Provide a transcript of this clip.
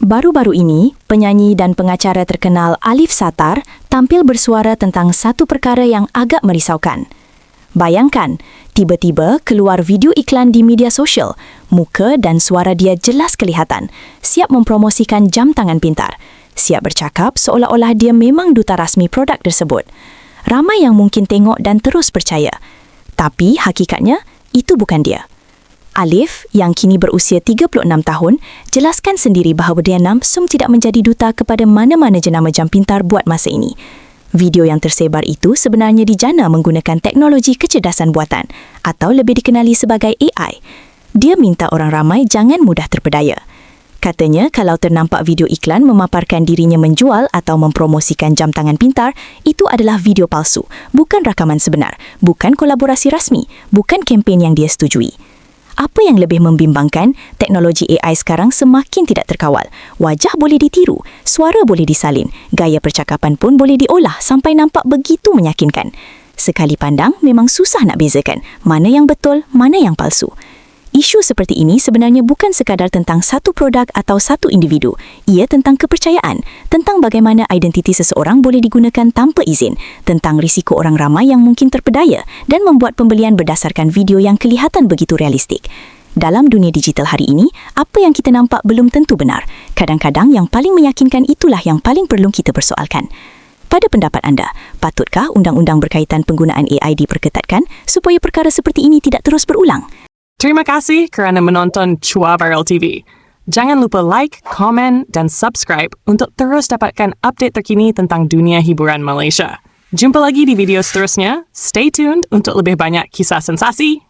Baru-baru ini, penyanyi dan pengacara terkenal Alif Satar tampil bersuara tentang satu perkara yang agak merisaukan. Bayangkan, tiba-tiba keluar video iklan di media sosial, muka dan suara dia jelas kelihatan, siap mempromosikan jam tangan pintar, siap bercakap seolah-olah dia memang duta rasmi produk tersebut. Ramai yang mungkin tengok dan terus percaya. Tapi hakikatnya, itu bukan dia. Alif, yang kini berusia 36 tahun, jelaskan sendiri bahawa dia namsum tidak menjadi duta kepada mana-mana jenama jam pintar buat masa ini. Video yang tersebar itu sebenarnya dijana menggunakan teknologi kecerdasan buatan atau lebih dikenali sebagai AI. Dia minta orang ramai jangan mudah terpedaya. Katanya kalau ternampak video iklan memaparkan dirinya menjual atau mempromosikan jam tangan pintar, itu adalah video palsu, bukan rakaman sebenar, bukan kolaborasi rasmi, bukan kempen yang dia setujui. Apa yang lebih membimbangkan, teknologi AI sekarang semakin tidak terkawal. Wajah boleh ditiru, suara boleh disalin, gaya percakapan pun boleh diolah sampai nampak begitu meyakinkan. Sekali pandang, memang susah nak bezakan mana yang betul, mana yang palsu. Isu seperti ini sebenarnya bukan sekadar tentang satu produk atau satu individu. Ia tentang kepercayaan, tentang bagaimana identiti seseorang boleh digunakan tanpa izin, tentang risiko orang ramai yang mungkin terpedaya dan membuat pembelian berdasarkan video yang kelihatan begitu realistik. Dalam dunia digital hari ini, apa yang kita nampak belum tentu benar. Kadang-kadang yang paling meyakinkan itulah yang paling perlu kita persoalkan. Pada pendapat anda, patutkah undang-undang berkaitan penggunaan AI diperketatkan supaya perkara seperti ini tidak terus berulang? Terima kasih kerana menonton Chua Viral TV. Jangan lupa like, komen dan subscribe untuk terus dapatkan update terkini tentang dunia hiburan Malaysia. Jumpa lagi di video seterusnya. Stay tuned untuk lebih banyak kisah sensasi.